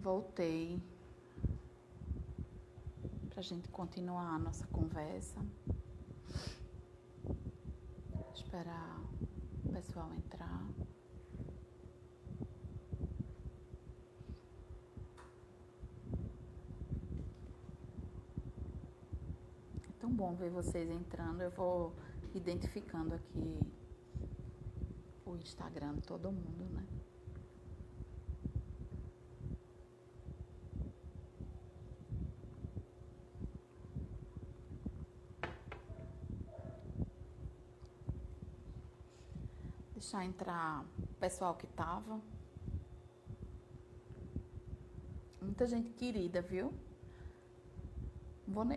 Voltei pra gente continuar a nossa conversa. Esperar o pessoal entrar. É tão bom ver vocês entrando. Eu vou identificando aqui o Instagram de todo mundo, né? Deixar entrar o pessoal que tava. Muita gente querida, viu?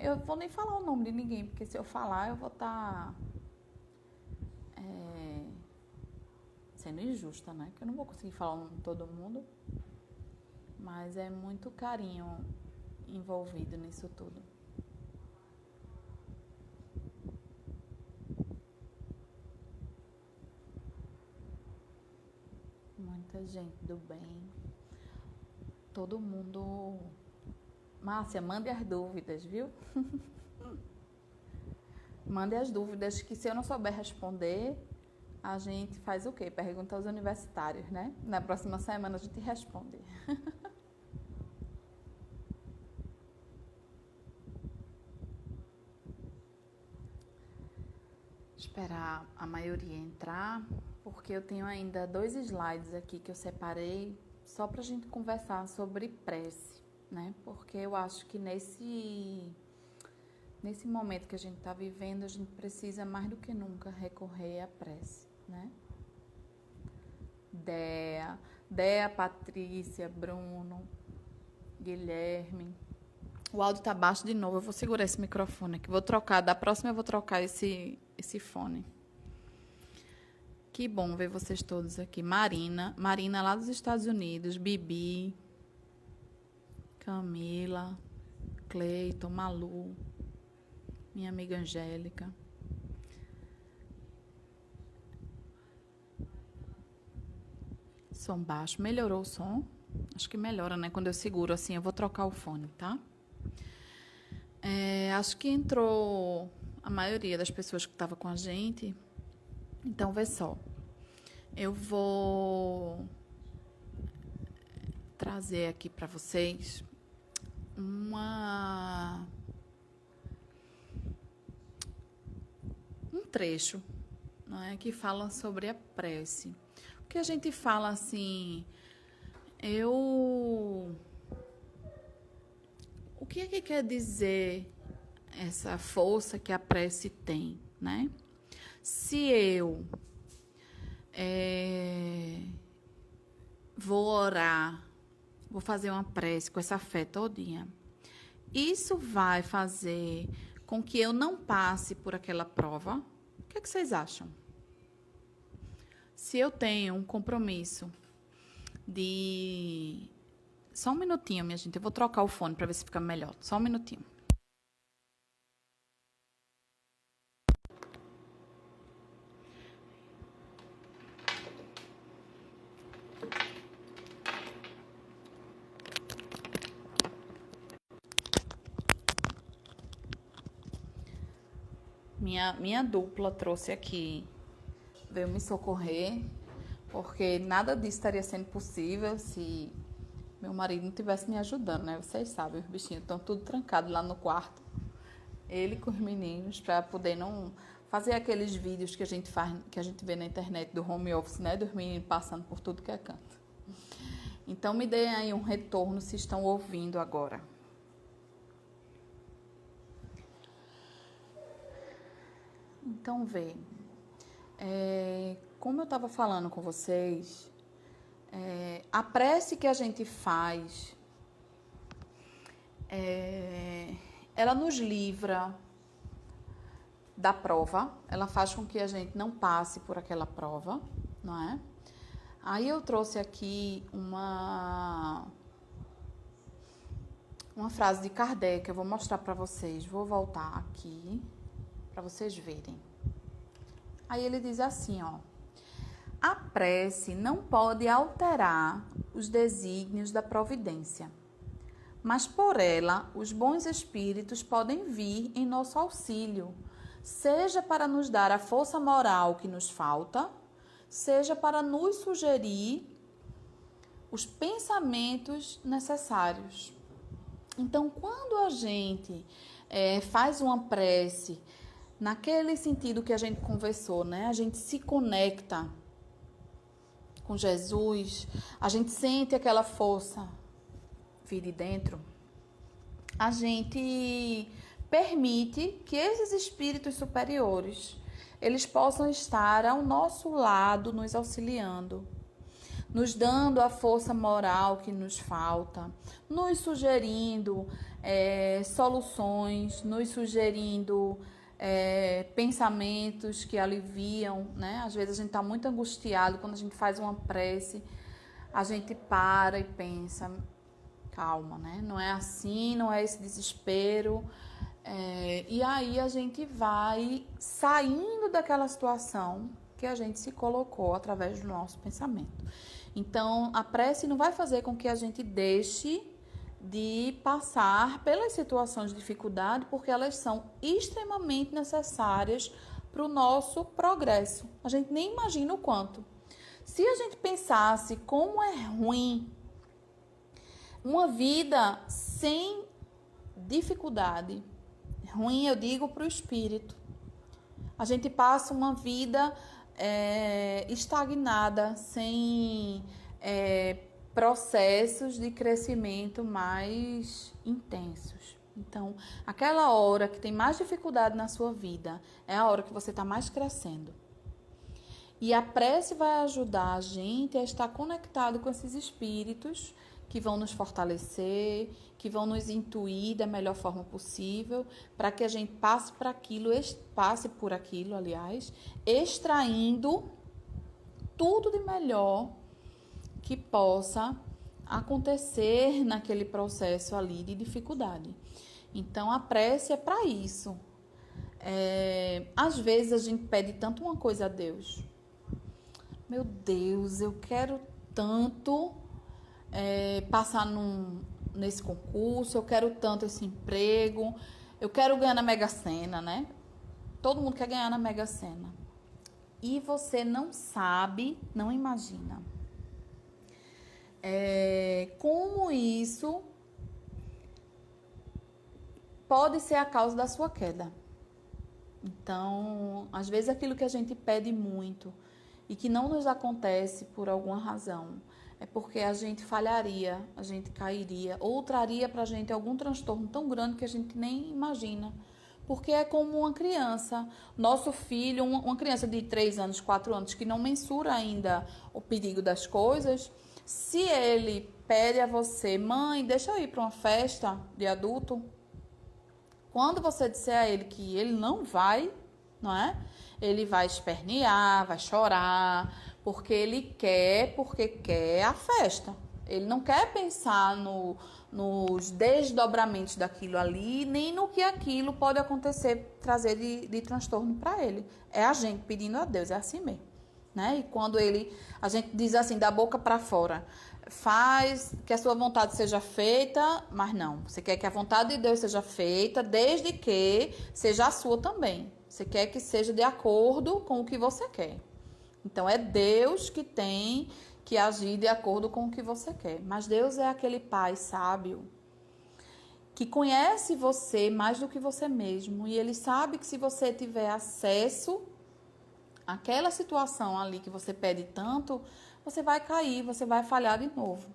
Eu vou nem falar o nome de ninguém, porque se eu falar eu vou estar sendo injusta, né? Que eu não vou conseguir falar o nome de todo mundo. Mas é muito carinho envolvido nisso tudo. Muita gente do bem. Todo mundo. Márcia, mande as dúvidas, viu? Mande as dúvidas, que se eu não souber responder, a gente faz o quê? Pergunta aos universitários, né? Na próxima semana a gente responde. Esperar a maioria entrar, porque eu tenho ainda 2 slides aqui que eu separei só pra gente conversar sobre prece, né? Porque eu acho que nesse momento que a gente está vivendo, a gente precisa mais do que nunca recorrer à prece, né? Dea, Patrícia, Bruno, Guilherme. O áudio tá baixo de novo. Eu vou segurar esse microfone aqui. Vou trocar. Da próxima eu vou trocar esse fone. Que bom ver vocês todos aqui. Marina lá dos Estados Unidos. Bibi, Camila, Cleiton, Malu, minha amiga Angélica. Som baixo. Melhorou o som? Acho que melhora, né? Quando eu seguro assim, eu vou trocar o fone, tá? Acho que entrou a maioria das pessoas que estavam com a gente. Então, vê só. Eu vou trazer aqui para vocês um trecho, não é, que fala sobre a prece. O que a gente fala assim, o que é que quer dizer essa força que a prece tem, né? Se eu vou orar, vou fazer uma prece com essa fé todinha, isso vai fazer com que eu não passe por aquela prova? O que é que vocês acham? Se eu tenho um compromisso de... Só um minutinho, minha gente. Eu vou trocar o fone para ver se fica melhor. Só um minutinho. Minha dupla trouxe aqui, veio me socorrer, porque nada disso estaria sendo possível se meu marido não estivesse me ajudando, né? Vocês sabem, os bichinhos estão tudo trancados lá no quarto. Ele com os meninos, para poder não fazer aqueles vídeos que a gente faz, que a gente vê na internet do home office, né? Dos meninos passando por tudo que é canto. Então, me deem aí um retorno se estão ouvindo agora. Então, vê. Como eu estava falando com vocês, a prece que a gente faz, ela nos livra da prova, ela faz com que a gente não passe por aquela prova, não é? Aí eu trouxe aqui uma frase de Kardec, eu vou mostrar para vocês. Vou voltar aqui para vocês verem. Aí ele diz assim, ó: A prece não pode alterar os desígnios da providência, mas por ela os bons espíritos podem vir em nosso auxílio, seja para nos dar a força moral que nos falta, seja para nos sugerir os pensamentos necessários. Então, quando a gente faz uma prece, naquele sentido que a gente conversou, né? A gente se conecta com Jesus, a gente sente aquela força vir de dentro, a gente permite que esses espíritos superiores, eles possam estar ao nosso lado, nos auxiliando, nos dando a força moral que nos falta, nos sugerindo soluções, nos sugerindo pensamentos que aliviam, né? Às vezes a gente está muito angustiado, quando a gente faz uma prece, a gente para e pensa, calma, né? Não é assim, não é esse desespero. E aí a gente vai saindo daquela situação que a gente se colocou através do nosso pensamento. Então, a prece não vai fazer com que a gente deixe de passar pelas situações de dificuldade, porque elas são extremamente necessárias para o nosso progresso. A gente nem imagina o quanto. Se a gente pensasse como é ruim uma vida sem dificuldade, ruim eu digo para o espírito, a gente passa uma vida estagnada, sem processos de crescimento mais intensos. Então, aquela hora que tem mais dificuldade na sua vida é a hora que você está mais crescendo. E a prece vai ajudar a gente a estar conectado com esses espíritos que vão nos fortalecer, que vão nos intuir da melhor forma possível, para que a gente passe por aquilo, extraindo tudo de melhor que possa acontecer naquele processo ali de dificuldade. Então, a prece é para isso. Às vezes a gente pede tanto uma coisa a Deus. Meu Deus, eu quero tanto passar nesse concurso, eu quero tanto esse emprego, eu quero ganhar na Mega Sena, né? Todo mundo quer ganhar na Mega Sena. E você não sabe, não imagina como isso pode ser a causa da sua queda. Então, às vezes aquilo que a gente pede muito e que não nos acontece por alguma razão, é porque a gente falharia, a gente cairia, ou traria para a gente algum transtorno tão grande que a gente nem imagina. Porque é como uma criança, nosso filho, uma criança de 3 anos, 4 anos, que não mensura ainda o perigo das coisas, se ele pede a você, mãe, deixa eu ir para uma festa de adulto, quando você disser a ele que ele não vai, não é? Ele vai espernear, vai chorar, porque quer a festa. Ele não quer pensar nos desdobramentos daquilo ali, nem no que aquilo pode acontecer, trazer de transtorno para ele. É a gente pedindo a Deus, é assim mesmo. Né? E quando a gente diz assim, da boca para fora, faz que a sua vontade seja feita, mas não, você quer que a vontade de Deus seja feita, desde que seja a sua também. Você quer que seja de acordo com o que você quer. Então, é Deus que tem que agir de acordo com o que você quer. Mas Deus é aquele Pai sábio que conhece você mais do que você mesmo. E Ele sabe que se você tiver acesso àquela situação ali que você pede tanto, você vai cair, você vai falhar de novo.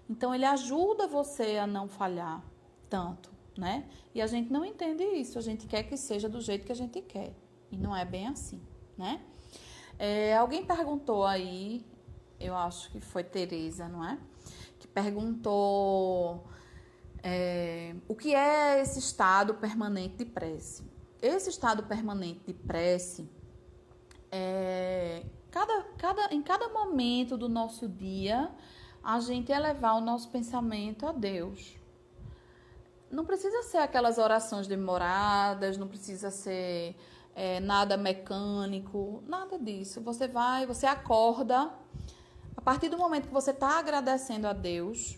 Então, Ele ajuda você a não falhar tanto, né? E a gente não entende isso. A gente quer que seja do jeito que a gente quer. E não é bem assim, né? Alguém perguntou aí, eu acho que foi Tereza, não é? Que perguntou o que é esse estado permanente de prece. Esse estado permanente de prece em cada momento do nosso dia, a gente elevar o nosso pensamento a Deus. Não precisa ser aquelas orações demoradas, não precisa ser nada mecânico, nada disso. Você acorda. A partir do momento que você está agradecendo a Deus,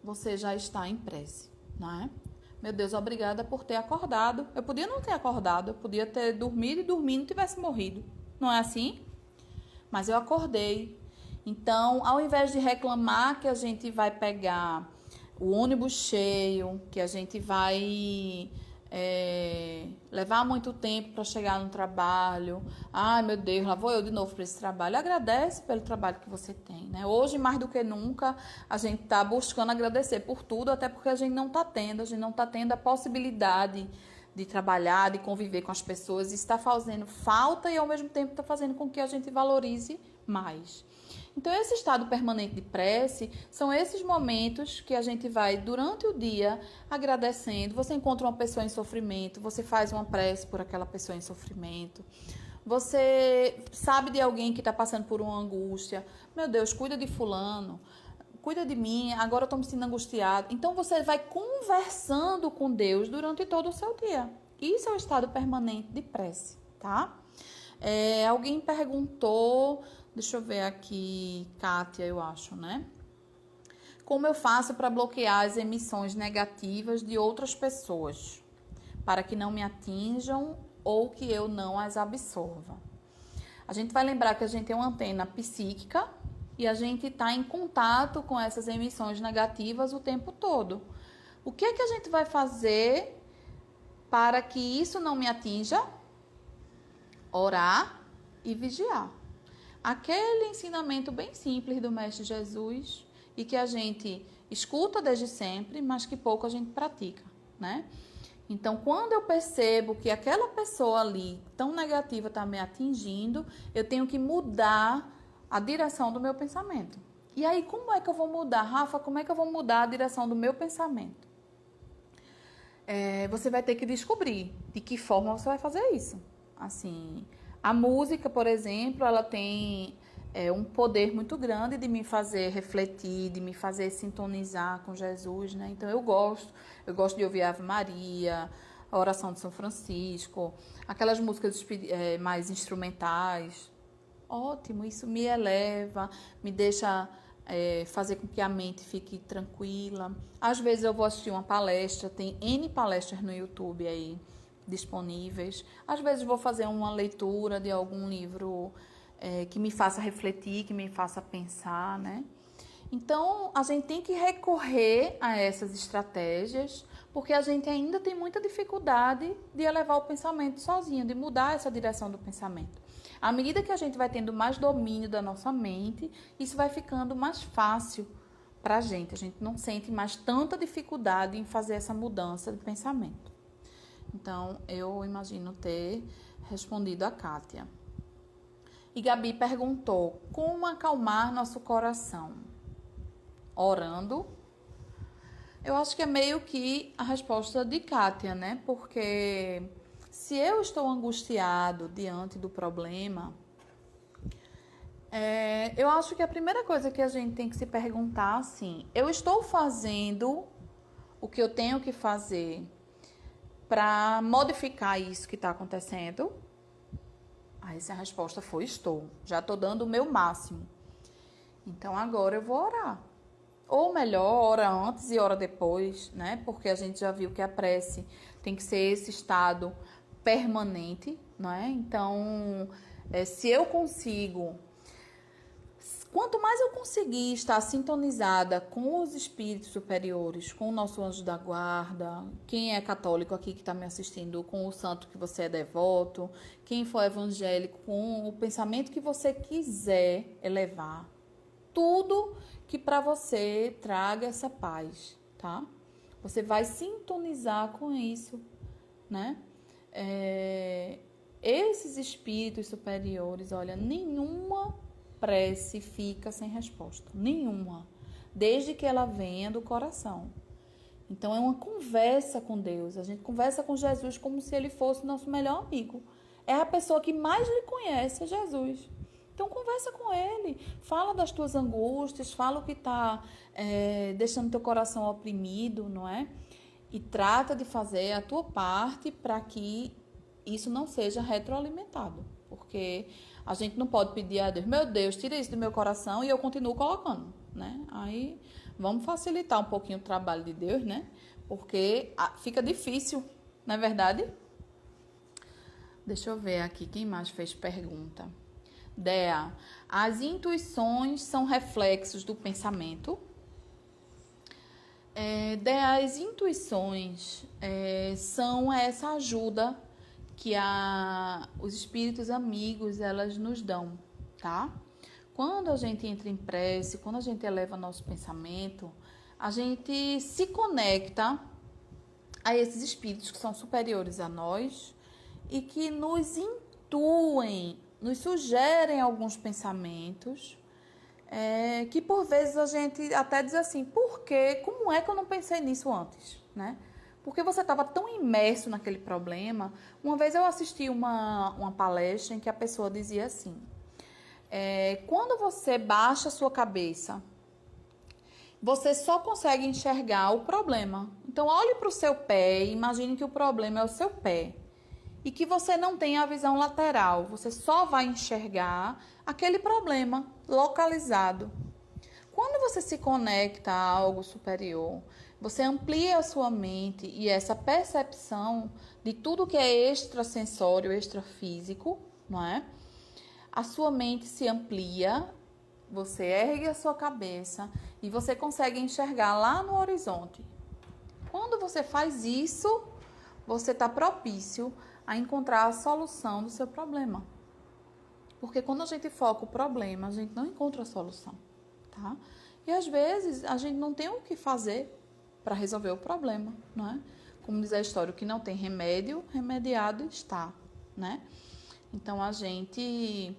você já está em prece, não é? Meu Deus, obrigada por ter acordado. Eu podia não ter acordado, eu podia ter dormido e dormindo e tivesse morrido. Não é assim? Mas eu acordei. Então, ao invés de reclamar que a gente vai pegar o ônibus cheio, que a gente vai levar muito tempo para chegar no trabalho. Ai, meu Deus, lá vou eu de novo para esse trabalho. Agradece pelo trabalho que você tem, né? Hoje, mais do que nunca, a gente está buscando agradecer por tudo, até porque a gente não está tendo a possibilidade de trabalhar, de conviver com as pessoas. Isso está fazendo falta e, ao mesmo tempo, está fazendo com que a gente valorize mais. Então, esse estado permanente de prece são esses momentos que a gente vai, durante o dia, agradecendo. Você encontra uma pessoa em sofrimento, você faz uma prece por aquela pessoa em sofrimento. Você sabe de alguém que está passando por uma angústia. Meu Deus, cuida de fulano, cuida de mim, agora eu estou me sentindo angustiado. Então, você vai conversando com Deus durante todo o seu dia. Isso é o estado permanente de prece, tá? Alguém perguntou... Deixa eu ver aqui, Kátia, eu acho, né? Como eu faço para bloquear as emissões negativas de outras pessoas, para que não me atinjam ou que eu não as absorva? A gente vai lembrar que a gente tem uma antena psíquica e a gente está em contato com essas emissões negativas o tempo todo. O que é que a gente vai fazer para que isso não me atinja? Orar e vigiar. Aquele ensinamento bem simples do Mestre Jesus e que a gente escuta desde sempre, mas que pouco a gente pratica, né? Então, quando eu percebo que aquela pessoa ali, tão negativa, está me atingindo, eu tenho que mudar a direção do meu pensamento. E aí, como é que eu vou mudar? Rafa, como é que eu vou mudar a direção do meu pensamento? Você vai ter que descobrir de que forma você vai fazer isso. Assim... A música, por exemplo, ela tem um poder muito grande de me fazer refletir, de me fazer sintonizar com Jesus, né? Então, eu gosto de ouvir Ave Maria, a oração de São Francisco, aquelas músicas mais instrumentais. Ótimo, isso me eleva, me deixa fazer com que a mente fique tranquila. Às vezes eu vou assistir uma palestra, tem N palestras no YouTube aí, disponíveis. Às vezes vou fazer uma leitura de algum livro que me faça refletir, que me faça pensar, né? Então, a gente tem que recorrer a essas estratégias, porque a gente ainda tem muita dificuldade de elevar o pensamento sozinho, de mudar essa direção do pensamento. À medida que a gente vai tendo mais domínio da nossa mente, isso vai ficando mais fácil para a gente não sente mais tanta dificuldade em fazer essa mudança de pensamento. Então, eu imagino ter respondido a Kátia. E Gabi perguntou, como acalmar nosso coração? Orando. Eu acho que é meio que a resposta de Kátia, né? Porque se eu estou angustiado diante do problema, eu acho que a primeira coisa que a gente tem que se perguntar, assim, eu estou fazendo o que eu tenho que fazer para modificar isso que está acontecendo? Aí se a resposta for estou. Já estou dando o meu máximo. Então agora eu vou orar. Ou melhor, ora antes e ora depois, né? Porque a gente já viu que a prece tem que ser esse estado permanente, não é? Então, se eu consigo... Quanto mais eu conseguir estar sintonizada com os espíritos superiores, com o nosso anjo da guarda, quem é católico aqui que está me assistindo, com o santo que você é devoto, quem for evangélico, com o pensamento que você quiser elevar, tudo que para você traga essa paz, tá? Você vai sintonizar com isso, né? Esses espíritos superiores, olha, nenhuma prece fica sem resposta, nenhuma, desde que ela venha do coração. Então é uma conversa com Deus, a gente conversa com Jesus como se ele fosse o nosso melhor amigo. É a pessoa que mais lhe conhece, é Jesus. Então conversa com ele, fala das tuas angústias, fala o que está deixando teu coração oprimido, não é? E trata de fazer a tua parte para que isso não seja retroalimentado. Porque a gente não pode pedir a Deus, meu Deus, tira isso do meu coração e eu continuo colocando, né? Aí vamos facilitar um pouquinho o trabalho de Deus, né? Porque fica difícil, não é verdade? Deixa eu ver aqui, quem mais fez pergunta? Dea, as intuições são reflexos do pensamento? Dea, as intuições são essa ajuda que os espíritos amigos, elas nos dão, tá? Quando a gente entra em prece, quando a gente eleva nosso pensamento, a gente se conecta a esses espíritos que são superiores a nós e que nos intuem, nos sugerem alguns pensamentos, que por vezes a gente até diz assim, por quê? Como é que eu não pensei nisso antes, né? Porque você estava tão imerso naquele problema. Uma vez eu assisti uma palestra em que a pessoa dizia assim, quando você baixa a sua cabeça, você só consegue enxergar o problema. Então, olhe para o seu pé e imagine que o problema é o seu pé. E que você não tem a visão lateral. Você só vai enxergar aquele problema localizado. Quando você se conecta a algo superior, você amplia a sua mente e essa percepção de tudo que é extrasensório, extrafísico, não é? A sua mente se amplia, você ergue a sua cabeça e você consegue enxergar lá no horizonte. Quando você faz isso, você está propício a encontrar a solução do seu problema. Porque quando a gente foca o problema, a gente não encontra a solução, tá? E às vezes a gente não tem o que fazer para resolver o problema, não é? Como diz a história, o que não tem remédio, remediado está, né? Então a gente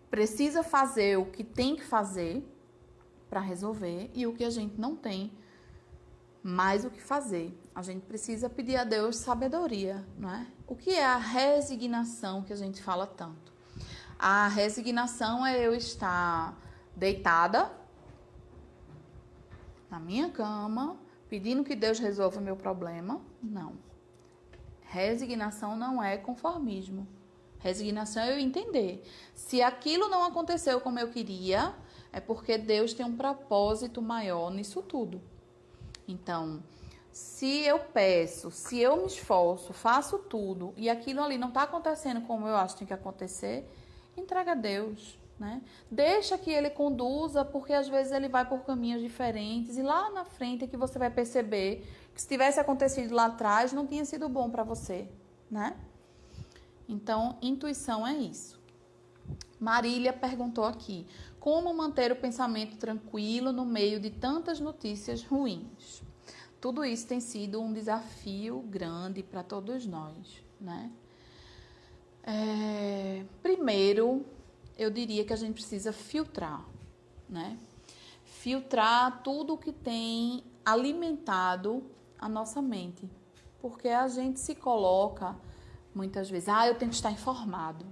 precisa fazer o que tem que fazer para resolver e o que a gente não tem mais o que fazer. A gente precisa pedir a Deus sabedoria, não é? O que é a resignação que a gente fala tanto? A resignação é eu estar deitada na minha cama, pedindo que Deus resolva o meu problema. Não. Resignação não é conformismo. Resignação é eu entender. Se aquilo não aconteceu como eu queria, é porque Deus tem um propósito maior nisso tudo. Então, se eu peço, se eu me esforço, faço tudo e aquilo ali não está acontecendo como eu acho que tem que acontecer, entrega a Deus, né? Deixa que Ele conduza, porque às vezes Ele vai por caminhos diferentes e lá na frente é que você vai perceber que se tivesse acontecido lá atrás não tinha sido bom para você, né? Então, intuição é isso. Marília perguntou aqui, como manter o pensamento tranquilo no meio de tantas notícias ruins? Tudo isso tem sido um desafio grande para todos nós, né? Primeiro, eu diria que a gente precisa filtrar, né? Filtrar tudo que tem alimentado a nossa mente. Porque a gente se coloca, muitas vezes, eu tenho que estar informado.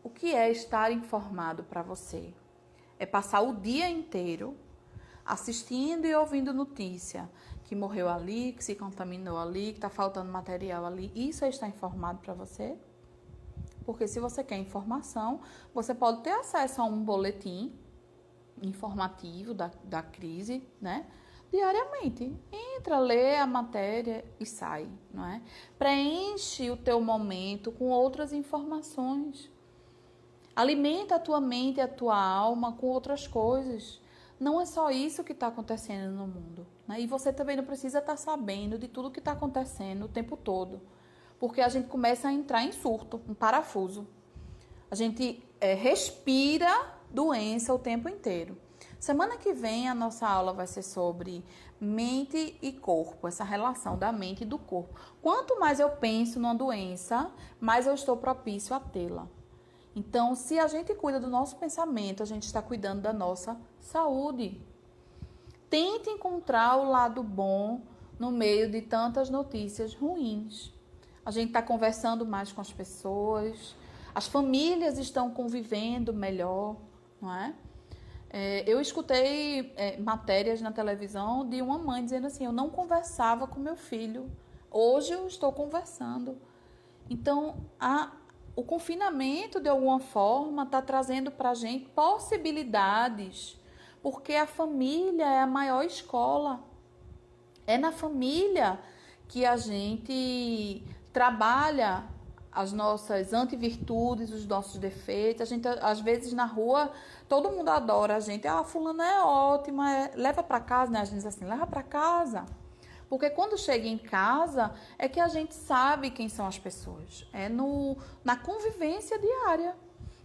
O que é estar informado para você? É passar o dia inteiro assistindo e ouvindo notícia que morreu ali, que se contaminou ali, que está faltando material ali. Isso é estar informado para você? Porque se você quer informação, você pode ter acesso a um boletim informativo da crise, né? Diariamente. Entra, lê a matéria e sai, não é? Preenche o teu momento com outras informações. Alimenta a tua mente e a tua alma com outras coisas. Não é só isso que está acontecendo no mundo, né? E você também não precisa estar sabendo de tudo que está acontecendo o tempo todo. Porque a gente começa a entrar em surto, um parafuso. A gente respira doença o tempo inteiro. Semana que vem a nossa aula vai ser sobre mente e corpo, essa relação da mente e do corpo. Quanto mais eu penso numa doença, mais eu estou propício a tê-la. Então, se a gente cuida do nosso pensamento, a gente está cuidando da nossa saúde. Tente encontrar o lado bom no meio de tantas notícias ruins. A gente está conversando mais com as pessoas, as famílias estão convivendo melhor, não é? Eu escutei matérias na televisão de uma mãe dizendo assim, eu não conversava com meu filho Hoje eu estou conversando. Então, o confinamento, de alguma forma, está trazendo para a gente possibilidades, porque a família é a maior escola. É na família que a gente trabalha as nossas antivirtudes, os nossos defeitos. A gente, às vezes, na rua, todo mundo adora a gente. Ah, fulana é ótima, leva para casa, né? A gente diz assim, leva para casa. Porque quando chega em casa, é que a gente sabe quem são as pessoas. É na convivência diária.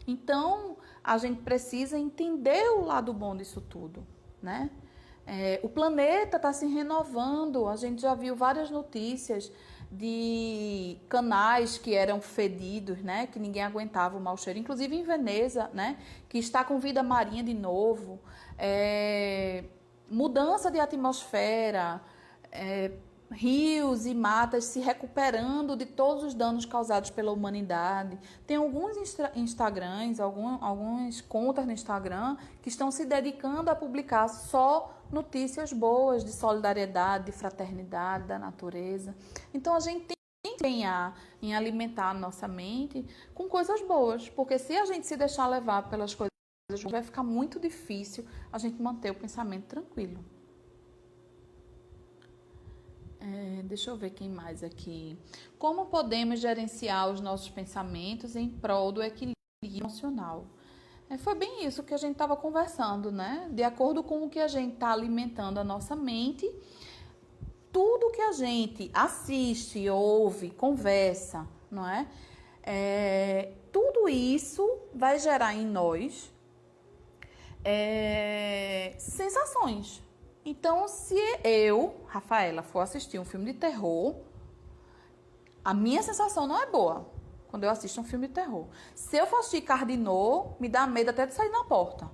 Então, a gente precisa entender o lado bom disso tudo, né? O planeta está se renovando. A gente já viu várias notícias de canais que eram fedidos, né? Que ninguém aguentava o mau cheiro. Inclusive em Veneza, né? Que está com vida marinha de novo. Mudança de atmosfera. Rios e matas se recuperando de todos os danos causados pela humanidade. Tem alguns Instagrams, algumas contas no Instagram que estão se dedicando a publicar só notícias boas de solidariedade, de fraternidade, da natureza. Então a gente tem que empenhar em alimentar a nossa mente com coisas boas, porque se a gente se deixar levar pelas coisas boas, vai ficar muito difícil a gente manter o pensamento tranquilo. Deixa eu ver quem mais aqui. Como podemos gerenciar os nossos pensamentos em prol do equilíbrio emocional? Foi bem isso que a gente estava conversando, né? De acordo com o que a gente está alimentando a nossa mente, tudo que a gente assiste, ouve, conversa, não é? Tudo isso vai gerar em nós sensações. Então, se eu, Rafaela, for assistir um filme de terror, a minha sensação não é boa quando eu assisto um filme de terror. Se eu for assistir Cardinô, me dá medo até de sair na porta.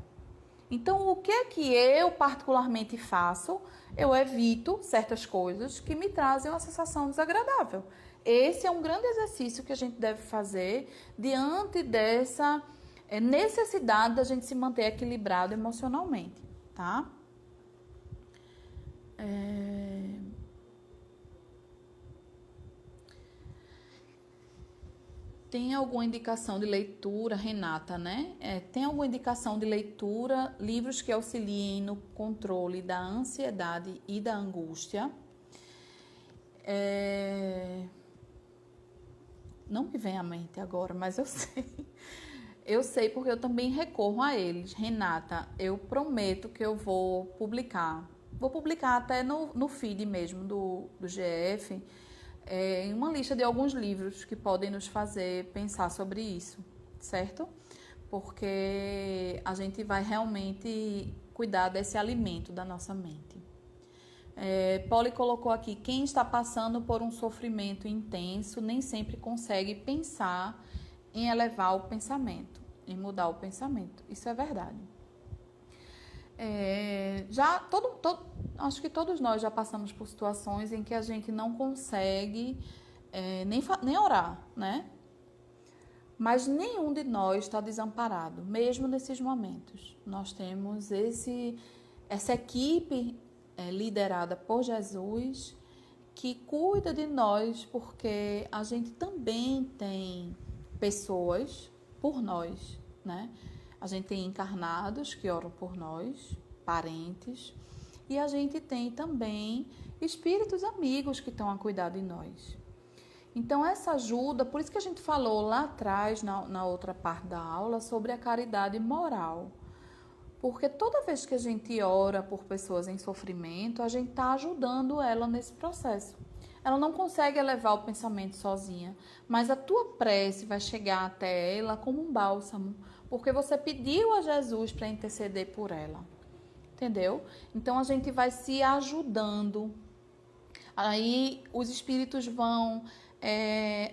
Então, o que é que eu particularmente faço? Eu evito certas coisas que me trazem uma sensação desagradável. Esse é um grande exercício que a gente deve fazer diante dessa necessidade da gente se manter equilibrado emocionalmente, tá? Tem alguma indicação de leitura, Renata, né? Tem alguma indicação de leitura, livros que auxiliem no controle da ansiedade e da angústia? Não me vem à mente agora, mas eu sei. Eu sei porque eu também recorro a eles. Renata, eu prometo que eu vou publicar. Vou publicar até no feed mesmo do GF, uma lista de alguns livros que podem nos fazer pensar sobre isso, certo? Porque a gente vai realmente cuidar desse alimento da nossa mente. Polly colocou aqui, quem está passando por um sofrimento intenso nem sempre consegue pensar em elevar o pensamento, em mudar o pensamento. Isso é verdade. Acho que todos nós já passamos por situações em que a gente não consegue nem orar, né? Mas nenhum de nós está desamparado, mesmo nesses momentos. Nós temos essa equipe liderada por Jesus que cuida de nós, porque a gente também tem pessoas por nós, né? A gente tem encarnados que oram por nós, parentes, e a gente tem também espíritos amigos que estão a cuidar de nós. Então, essa ajuda, por isso que a gente falou lá atrás, na outra parte da aula, sobre a caridade moral. Porque toda vez que a gente ora por pessoas em sofrimento, a gente está ajudando ela nesse processo. Ela não consegue elevar o pensamento sozinha, mas a tua prece vai chegar até ela como um bálsamo, porque você pediu a Jesus para interceder por ela, entendeu? Então a gente vai se ajudando. Aí os espíritos vão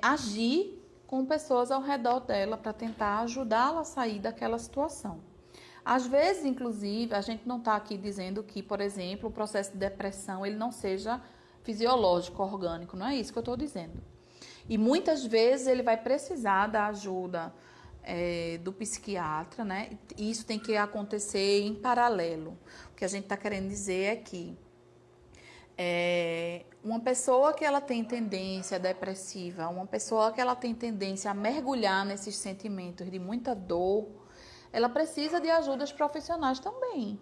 agir com pessoas ao redor dela para tentar ajudá-la a sair daquela situação. Às vezes, inclusive, a gente não está aqui dizendo que, por exemplo, o processo de depressão ele não seja fisiológico, orgânico, não é isso que eu estou dizendo. E muitas vezes ele vai precisar da ajuda do psiquiatra, né? E isso tem que acontecer em paralelo. O que a gente está querendo dizer é que Uma pessoa que ela tem tendência depressiva, uma pessoa que ela tem tendência a mergulhar nesses sentimentos de muita dor, ela precisa de ajudas profissionais também.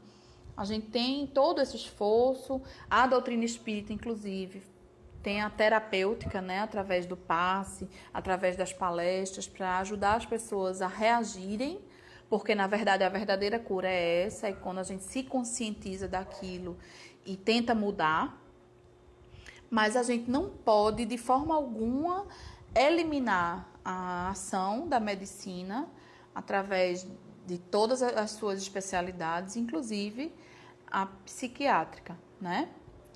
A gente tem todo esse esforço, a doutrina espírita, inclusive, tem a terapêutica, né, através do passe, através das palestras, para ajudar as pessoas a reagirem, porque na verdade a verdadeira cura é essa, é quando a gente se conscientiza daquilo e tenta mudar. Mas a gente não pode, de forma alguma, eliminar a ação da medicina através de todas as suas especialidades, inclusive a psiquiátrica, né?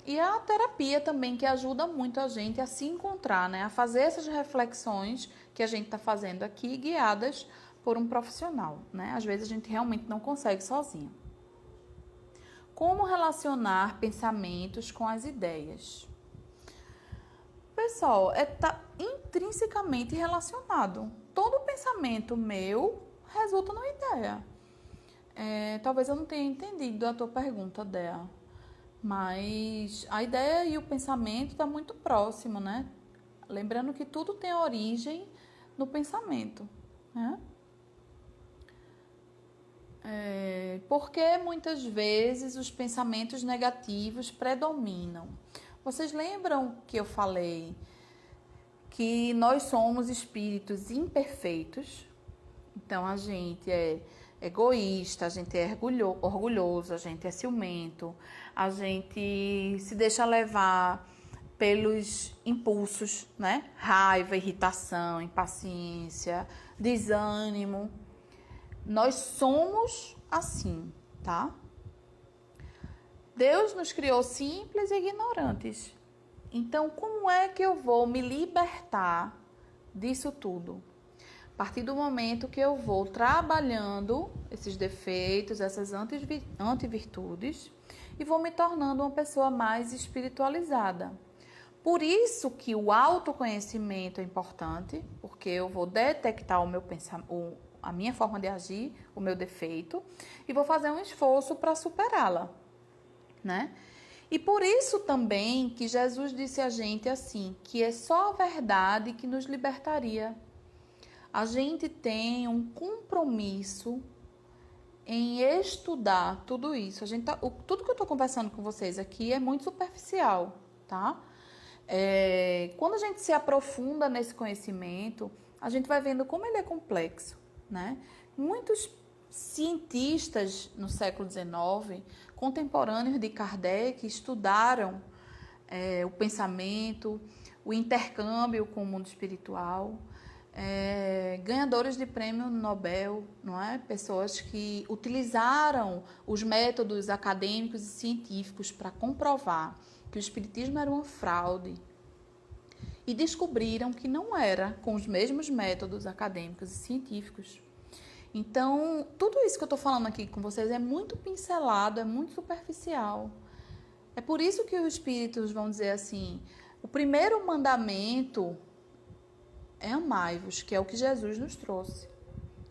E a terapia também, que ajuda muito a gente a se encontrar, né? A fazer essas reflexões que a gente está fazendo aqui, guiadas por um profissional, né? Às vezes a gente realmente não consegue sozinho. Como relacionar pensamentos com as ideias? Pessoal, tá intrinsecamente relacionado. Todo pensamento meu resulta numa ideia. Talvez eu não tenha entendido a tua pergunta, Dea, mas a ideia e o pensamento estão muito próximo, né? Lembrando que tudo tem origem no pensamento, né? Porque muitas vezes os pensamentos negativos predominam. Vocês lembram que eu falei que nós somos espíritos imperfeitos? Então, a gente é egoísta, a gente é orgulhoso, a gente é ciumento, a gente se deixa levar pelos impulsos, né? Raiva, irritação, impaciência, desânimo. Nós somos assim, tá? Deus nos criou simples e ignorantes. Então, como é que eu vou me libertar disso tudo? A partir do momento que eu vou trabalhando esses defeitos, essas antivirtudes, e vou me tornando uma pessoa mais espiritualizada. Por isso que o autoconhecimento é importante, porque eu vou detectar o meu pensamento, a minha forma de agir, o meu defeito, e vou fazer um esforço para superá-la, né? E por isso também que Jesus disse a gente assim, que é só a verdade que nos libertaria. A gente tem um compromisso em estudar tudo isso. Tudo que eu estou conversando com vocês aqui é muito superficial, tá? Quando a gente se aprofunda nesse conhecimento, a gente vai vendo como ele é complexo, né? Muitos cientistas no século XIX, contemporâneos de Kardec, estudaram o pensamento, o intercâmbio com o mundo espiritual, ganhadores de prêmio Nobel, não é? Pessoas que utilizaram os métodos acadêmicos e científicos para comprovar que o espiritismo era uma fraude e descobriram que não era com os mesmos métodos acadêmicos e científicos. Então, tudo isso que eu estou falando aqui com vocês é muito pincelado, é muito superficial. É por isso que os espíritos vão dizer assim, o primeiro mandamento é amai-vos, que é o que Jesus nos trouxe.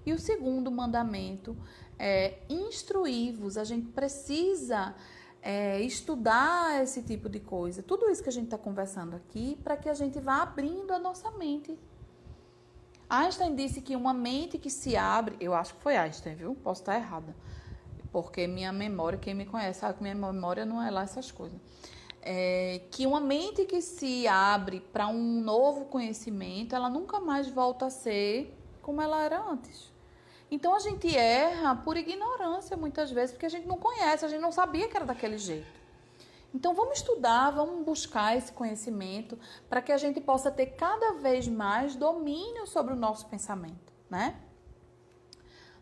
E o segundo mandamento é instruí-vos. A gente precisa estudar esse tipo de coisa. Tudo isso que a gente está conversando aqui, para que a gente vá abrindo a nossa mente. Einstein disse que uma mente que se abre... Eu acho que foi Einstein, viu? Posso estar errada. Porque minha memória, quem me conhece sabe que minha memória não é lá essas coisas. Que uma mente que se abre para um novo conhecimento, ela nunca mais volta a ser como ela era antes. Então, a gente erra por ignorância muitas vezes, porque a gente não conhece, a gente não sabia que era daquele jeito. Então, vamos estudar, vamos buscar esse conhecimento para que a gente possa ter cada vez mais domínio sobre o nosso pensamento, né?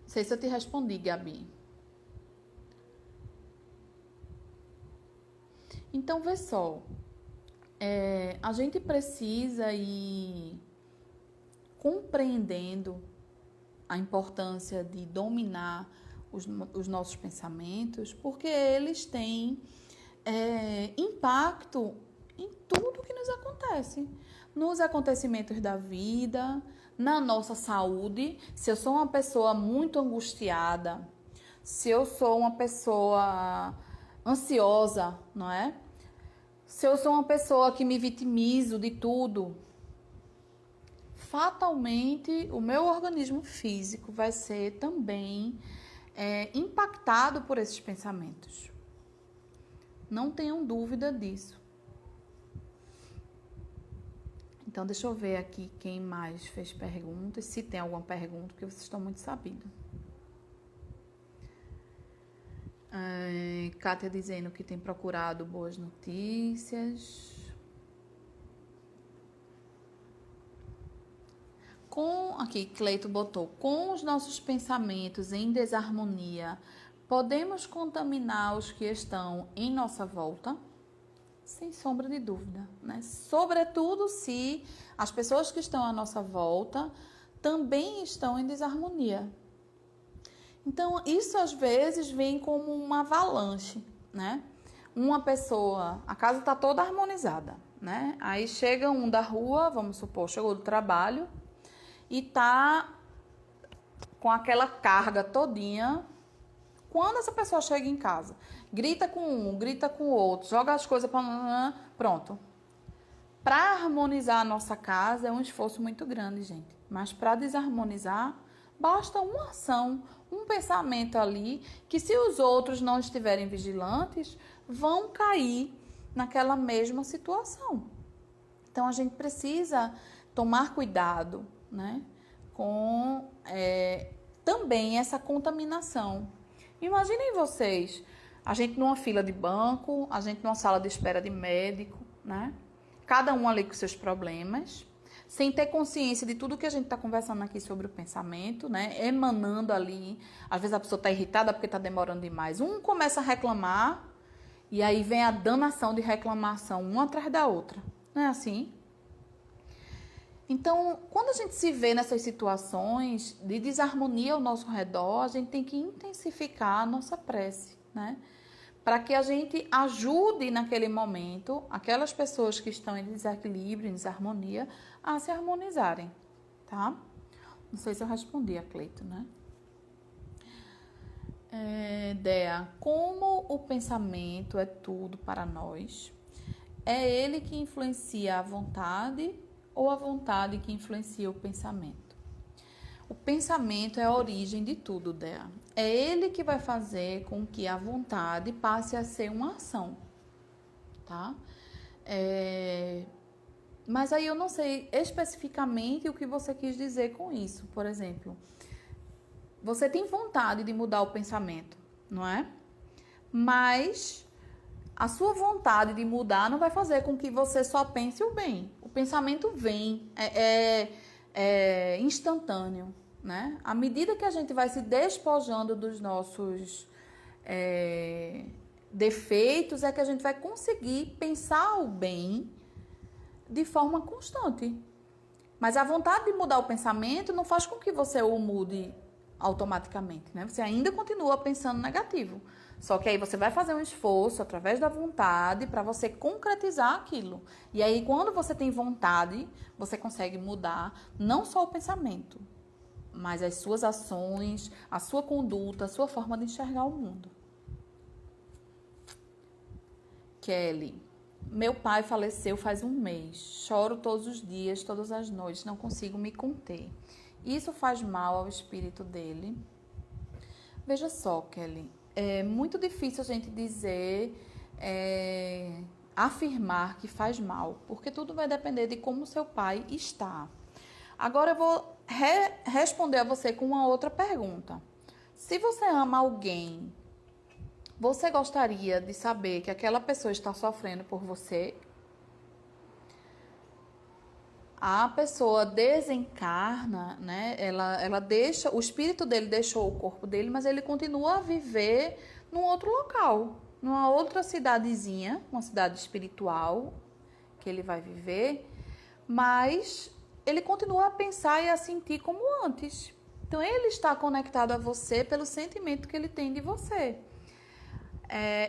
Não sei se eu te respondi, Gabi. Então, vê só, a gente precisa ir compreendendo a importância de dominar os nossos pensamentos, porque eles têm impacto em tudo que nos acontece, nos acontecimentos da vida, na nossa saúde. Se eu sou uma pessoa muito angustiada, se eu sou uma pessoa ansiosa, não é? Se eu sou uma pessoa que me vitimizo de tudo, fatalmente o meu organismo físico vai ser também impactado por esses pensamentos. Não tenham dúvida disso. Então, deixa eu ver aqui quem mais fez perguntas, se tem alguma pergunta, porque vocês estão muito sabidos. Kátia dizendo que tem procurado boas notícias. Aqui, Cleito botou, com os nossos pensamentos em desarmonia, podemos contaminar os que estão em nossa volta? Sem sombra de dúvida, né? Sobretudo se as pessoas que estão à nossa volta também estão em desarmonia. Então, isso às vezes vem como uma avalanche, né? Uma pessoa, a casa está toda harmonizada, né? Aí chega um da rua, vamos supor, chegou do trabalho e tá com aquela carga todinha. Quando essa pessoa chega em casa, grita com um, grita com o outro, joga as coisas para... Pronto. Para harmonizar a nossa casa é um esforço muito grande, gente. Mas para desarmonizar, basta uma ação, um pensamento ali, que se os outros não estiverem vigilantes, vão cair naquela mesma situação. Então, a gente precisa tomar cuidado, né, com também essa contaminação. Imaginem vocês, a gente numa fila de banco, a gente numa sala de espera de médico, né? Cada um ali com seus problemas, sem ter consciência de tudo que a gente está conversando aqui sobre o pensamento, né? Emanando ali, às vezes a pessoa está irritada porque está demorando demais. Um começa a reclamar e aí vem a danação de reclamação, uma atrás da outra. Não é assim? Então, quando a gente se vê nessas situações de desarmonia ao nosso redor, a gente tem que intensificar a nossa prece, né? Para que a gente ajude naquele momento aquelas pessoas que estão em desequilíbrio, em desarmonia, a se harmonizarem, tá? Não sei se eu respondi a Cleito, né? Dea, como o pensamento é tudo para nós, é ele que influencia a vontade ou a vontade que influencia o pensamento? O pensamento é a origem de tudo, Dea. É ele que vai fazer com que a vontade passe a ser uma ação, tá? Mas aí eu não sei especificamente o que você quis dizer com isso. Por exemplo, você tem vontade de mudar o pensamento, não é? Mas a sua vontade de mudar não vai fazer com que você só pense o bem. O pensamento vem, é instantâneo, né? À medida que a gente vai se despojando dos nossos defeitos, é que a gente vai conseguir pensar o bem de forma constante. Mas a vontade de mudar o pensamento não faz com que você o mude automaticamente, né? Você ainda continua pensando negativo. Só que aí você vai fazer um esforço através da vontade para você concretizar aquilo. E aí, quando você tem vontade, você consegue mudar não só o pensamento, mas as suas ações, a sua conduta, a sua forma de enxergar o mundo. Kelly, meu pai faleceu faz um mês. Choro todos os dias, todas as noites, não consigo me conter. Isso faz mal ao espírito dele? Veja só, Kelly, é muito difícil a gente dizer, afirmar que faz mal, porque tudo vai depender de como seu pai está. Agora eu vou responder a você com uma outra pergunta. Se você ama alguém, você gostaria de saber que aquela pessoa está sofrendo por você? A pessoa desencarna, né? Ela deixa, o espírito dele deixou o corpo dele, mas ele continua a viver num outro local, numa outra cidadezinha, uma cidade espiritual que ele vai viver, mas ele continua a pensar e a sentir como antes. Então, ele está conectado a você pelo sentimento que ele tem de você.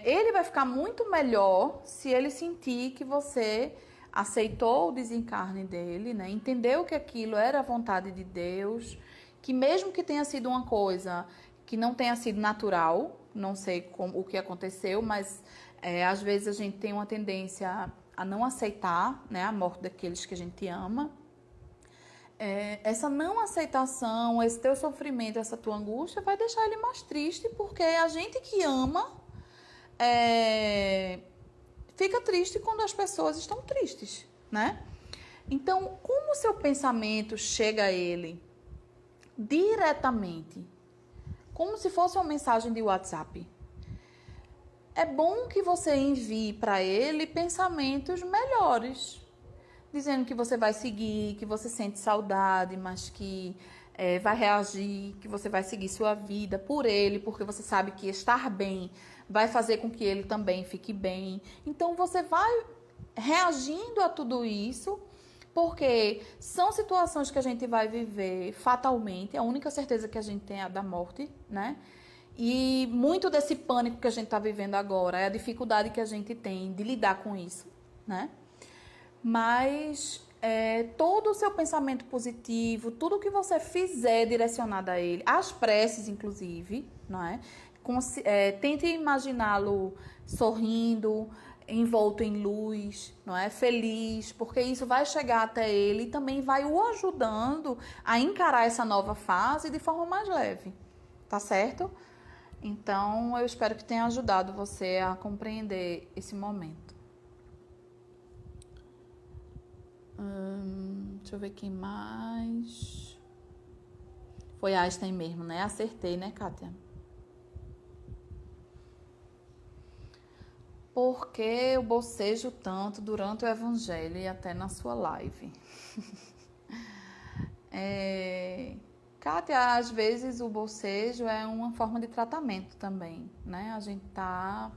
Ele vai ficar muito melhor se ele sentir que você aceitou o desencarne dele, né? Entendeu que aquilo era a vontade de Deus, que mesmo que tenha sido uma coisa que não tenha sido natural, não sei o que aconteceu, mas às vezes a gente tem uma tendência a não aceitar, né, a morte daqueles que a gente ama. Essa não aceitação, esse teu sofrimento, essa tua angústia vai deixar ele mais triste, porque a gente que ama fica triste quando as pessoas estão tristes, né? Então, como o seu pensamento chega a ele diretamente, como se fosse uma mensagem de WhatsApp, é bom que você envie para ele pensamentos melhores, dizendo que você vai seguir, que você sente saudade, mas que vai reagir, que você vai seguir sua vida por ele, porque você sabe que estar bem vai fazer com que ele também fique bem. Então, você vai reagindo a tudo isso, porque são situações que a gente vai viver fatalmente. A única certeza que a gente tem é a da morte, né? E muito desse pânico que a gente está vivendo agora é a dificuldade que a gente tem de lidar com isso, né? Mas todo o seu pensamento positivo, tudo que você fizer direcionado a ele, as preces inclusive, não é? Tente imaginá-lo sorrindo, envolto em luz, não é? Feliz, porque isso vai chegar até ele e também vai o ajudando a encarar essa nova fase de forma mais leve, tá certo? Então, eu espero que tenha ajudado você a compreender esse momento. Deixa eu ver quem mais. Foi Einstein mesmo, né? Acertei, né, Kátia? Por que eu bocejo tanto durante o evangelho e até na sua live? Kátia, às vezes o bocejo é uma forma de tratamento também, né? A gente tá...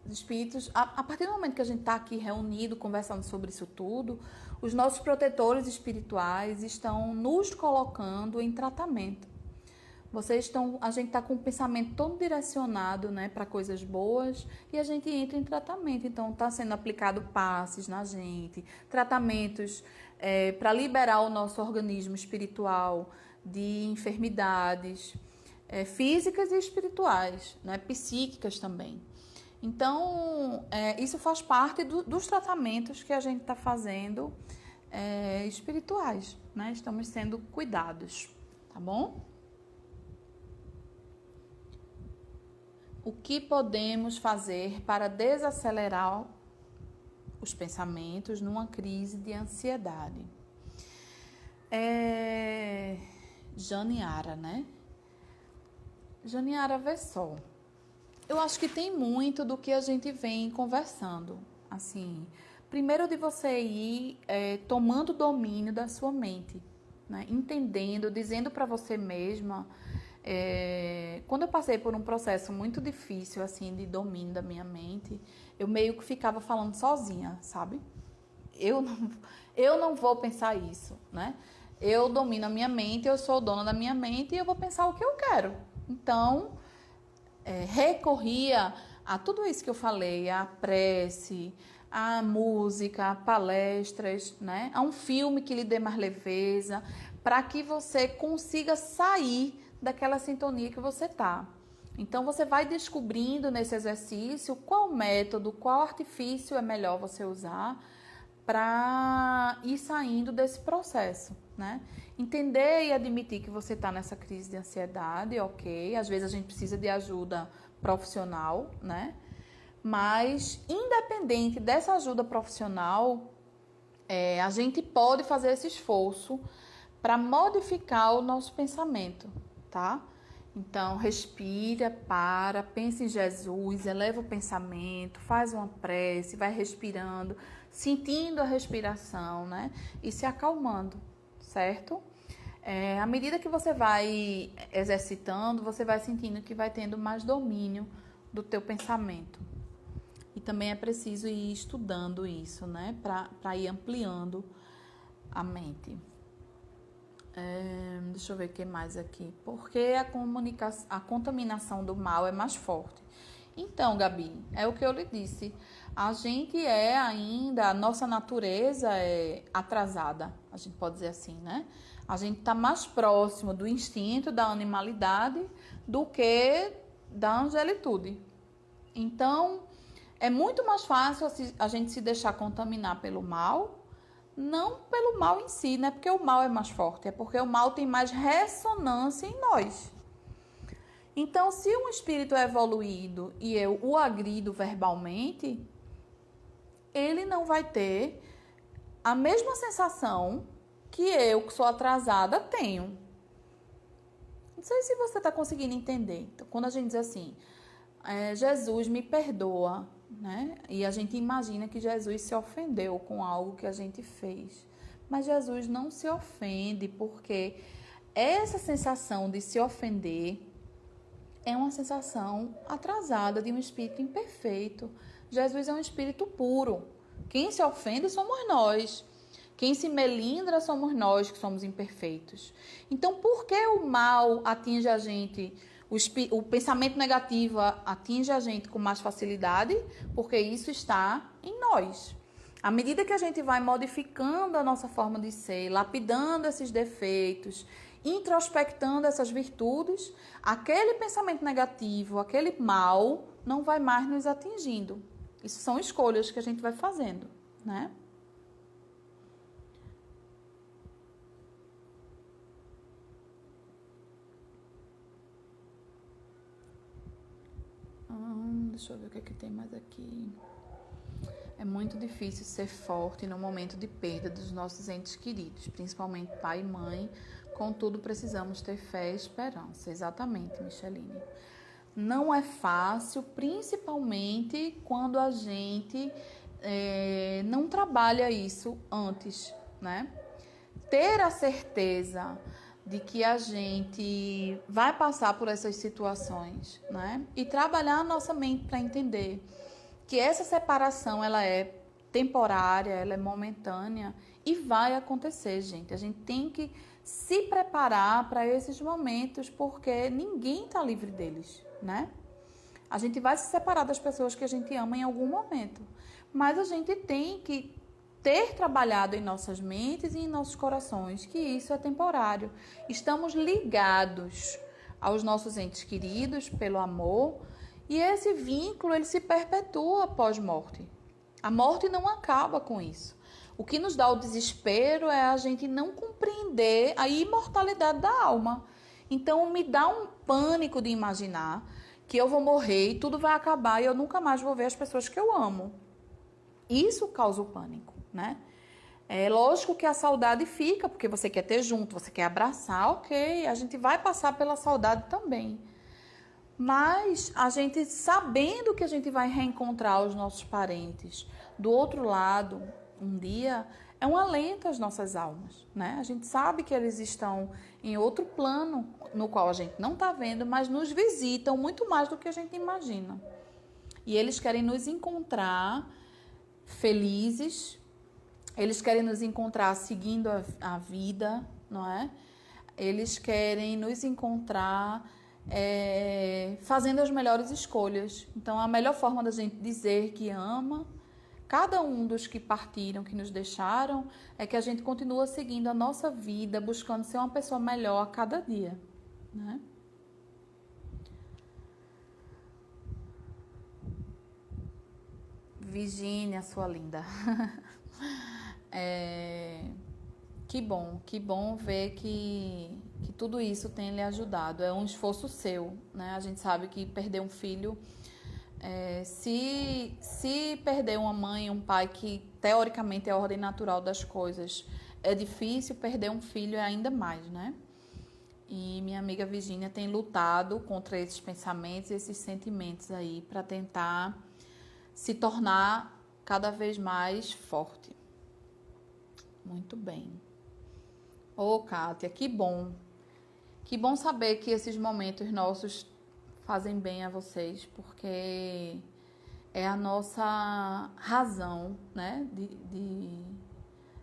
Os espíritos, a partir do momento que a gente está aqui reunido, conversando sobre isso tudo, os nossos protetores espirituais estão nos colocando em tratamento. A gente está com o pensamento todo direcionado, né, para coisas boas e a gente entra em tratamento. Então, está sendo aplicado passes na gente, tratamentos para liberar o nosso organismo espiritual de enfermidades físicas e espirituais, né, psíquicas também. Então, isso faz parte dos tratamentos que a gente está fazendo espirituais, né? Estamos sendo cuidados, tá bom? O que podemos fazer para desacelerar os pensamentos numa crise de ansiedade? Janiara, né? Janiara, vê só. Eu acho que tem muito do que a gente vem conversando. Assim, primeiro de você ir tomando domínio da sua mente, né? Entendendo, dizendo para você mesma. Quando eu passei por um processo muito difícil, assim, de domínio da minha mente, eu meio que ficava falando sozinha, sabe? Eu não vou pensar isso, né? Eu domino a minha mente, eu sou dona da minha mente e eu vou pensar o que eu quero. Então, recorria a tudo isso que eu falei, a prece, a música, a palestras, né? A um filme que lhe dê mais leveza, para que você consiga sair daquela sintonia que você tá. Então, você vai descobrindo nesse exercício qual método, qual artifício é melhor você usar para ir saindo desse processo, né? Entender e admitir que você está nessa crise de ansiedade, ok. Às vezes a gente precisa de ajuda profissional, né? Mas, independente dessa ajuda profissional, a gente pode fazer esse esforço para modificar o nosso pensamento, tá? Então, respira, pensa em Jesus, eleva o pensamento, faz uma prece, vai respirando, sentindo a respiração, né? E se acalmando, certo? À medida que você vai exercitando, você vai sentindo que vai tendo mais domínio do teu pensamento. E também é preciso ir estudando isso, né? Para ir ampliando a mente. Deixa eu ver o que mais aqui. Porque a contaminação do mal é mais forte. Então, Gabi, é o que eu lhe disse. A gente a nossa natureza é atrasada, a gente pode dizer assim, né? A gente está mais próximo do instinto, da animalidade, do que da angelitude. Então, é muito mais fácil a gente se deixar contaminar pelo mal, não pelo mal em si, não é porque o mal é mais forte, é porque o mal tem mais ressonância em nós. Então, se um espírito é evoluído e eu o agrido verbalmente, ele não vai ter a mesma sensação que eu, que sou atrasada, tenho. Não sei se você está conseguindo entender. Então, quando a gente diz assim, Jesus me perdoa, né? E a gente imagina que Jesus se ofendeu com algo que a gente fez. Mas Jesus não se ofende, porque essa sensação de se ofender é uma sensação atrasada de um espírito imperfeito. Jesus é um espírito puro. Quem se ofende somos nós. Quem se melindra somos nós, que somos imperfeitos. Então, por que o mal atinge a gente, o pensamento negativo atinge a gente com mais facilidade? Porque isso está em nós. À medida que a gente vai modificando a nossa forma de ser, lapidando esses defeitos, introspectando essas virtudes, aquele pensamento negativo, aquele mal, não vai mais nos atingindo. Isso são escolhas que a gente vai fazendo, né? Deixa eu ver o que é que tem mais aqui. É muito difícil ser forte no momento de perda dos nossos entes queridos, principalmente pai e mãe. Contudo, precisamos ter fé e esperança. Exatamente, Micheline. Não é fácil, principalmente quando a gente não trabalha isso antes, né? Ter a certeza de que a gente vai passar por essas situações, né? E trabalhar a nossa mente para entender que essa separação, ela é temporária, ela é momentânea e vai acontecer, gente. A gente tem que se preparar para esses momentos, porque ninguém está livre deles, né? A gente vai se separar das pessoas que a gente ama em algum momento, mas a gente tem que ter trabalhado em nossas mentes e em nossos corações que isso é temporário. Estamos ligados aos nossos entes queridos pelo amor, e esse vínculo ele se perpetua após morte. A morte não acaba com isso. O que nos dá o desespero é a gente não compreender a imortalidade da alma. Então me dá um pânico de imaginar que eu vou morrer e tudo vai acabar e eu nunca mais vou ver as pessoas que eu amo. Isso causa o pânico, né? É lógico que a saudade fica, porque você quer ter junto, você quer abraçar, ok, a gente vai passar pela saudade também. Mas a gente, sabendo que a gente vai reencontrar os nossos parentes do outro lado um dia, é um alento às nossas almas, né? A gente sabe que eles estão em outro plano, no qual a gente não está vendo, mas nos visitam muito mais do que a gente imagina. E eles querem nos encontrar felizes, eles querem nos encontrar seguindo a vida, não é? Eles querem nos encontrar fazendo as melhores escolhas. Então, a melhor forma da gente dizer que ama cada um dos que partiram, que nos deixaram, é que a gente continua seguindo a nossa vida, buscando ser uma pessoa melhor a cada dia, né? Virgínia, sua linda. Que bom ver que tudo isso tem lhe ajudado. É um esforço seu, né? A gente sabe que perder um filho, se perder uma mãe e um pai, que teoricamente é a ordem natural das coisas, é difícil, perder um filho é ainda mais, né? E minha amiga Virgínia tem lutado contra esses pensamentos e esses sentimentos aí para tentar se tornar cada vez mais forte. Muito bem. Ô, Kátia, que bom. Que bom saber que esses momentos nossos fazem bem a vocês, porque é a nossa razão, né?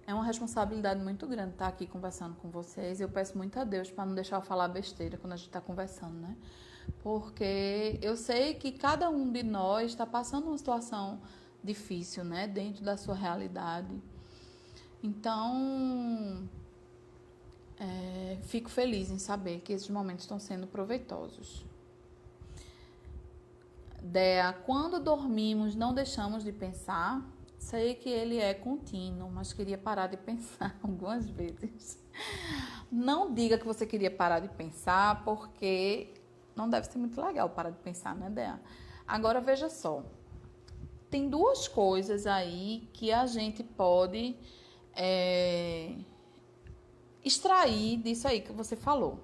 É uma responsabilidade muito grande estar aqui conversando com vocês. Eu peço muito a Deus para não deixar eu falar besteira quando a gente está conversando, né? Porque eu sei que cada um de nós está passando uma situação difícil, né? Dentro da sua realidade. Então, Fico feliz em saber que esses momentos estão sendo proveitosos. Dea, quando dormimos não deixamos de pensar? Sei que ele é contínuo, mas queria parar de pensar algumas vezes. Não diga que você queria parar de pensar, porque não deve ser muito legal parar de pensar, né, Dea? Agora, veja só. Tem duas coisas aí que a gente pode extrair disso aí que você falou.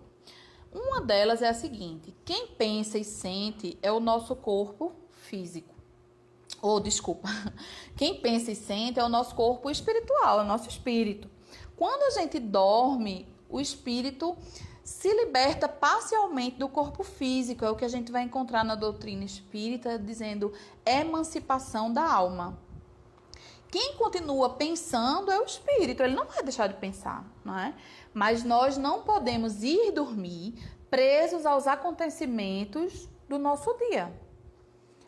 Uma delas é a seguinte: quem pensa e sente é o nosso corpo físico. Ou, desculpa, quem pensa e sente é o nosso corpo espiritual, é o nosso espírito. Quando a gente dorme, o espírito se liberta parcialmente do corpo físico. É o que a gente vai encontrar na doutrina espírita, dizendo emancipação da alma. Quem continua pensando é o espírito, ele não vai deixar de pensar, não é? Mas nós não podemos ir dormir presos aos acontecimentos do nosso dia.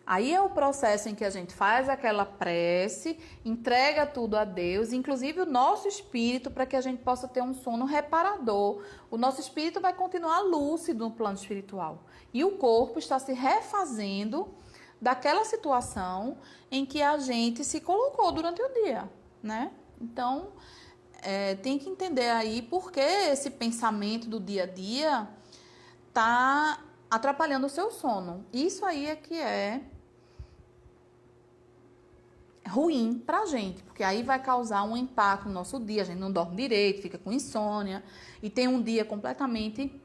Aí é o processo em que a gente faz aquela prece, entrega tudo a Deus, inclusive o nosso espírito, para que a gente possa ter um sono reparador. O nosso espírito vai continuar lúcido no plano espiritual. E o corpo está se refazendo daquela situação em que a gente se colocou durante o dia, né? Então, tem que entender aí por que esse pensamento do dia a dia está atrapalhando o seu sono. Isso aí é que é ruim pra gente, porque aí vai causar um impacto no nosso dia, a gente não dorme direito, fica com insônia e tem um dia completamente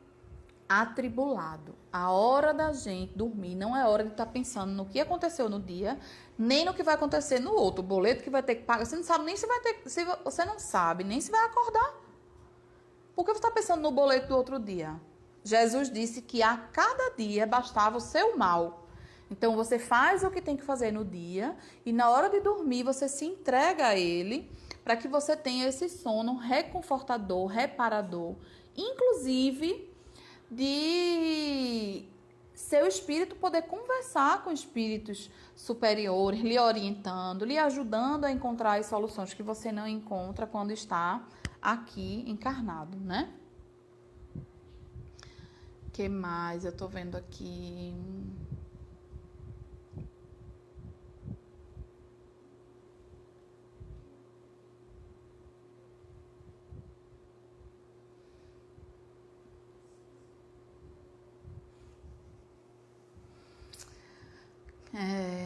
atribulado. A hora da gente dormir não é hora de estar pensando no que aconteceu no dia, nem no que vai acontecer no outro, o boleto que vai ter que pagar. Você não sabe nem se vai ter, você não sabe nem se vai acordar. Por que você está pensando no boleto do outro dia? Jesus disse que a cada dia bastava o seu mal. Então você faz o que tem que fazer no dia e na hora de dormir você se entrega a ele para que você tenha esse sono reconfortador, reparador, inclusive de seu espírito poder conversar com espíritos superiores, lhe orientando, lhe ajudando a encontrar as soluções que você não encontra quando está aqui encarnado, né? O que mais eu tô vendo aqui?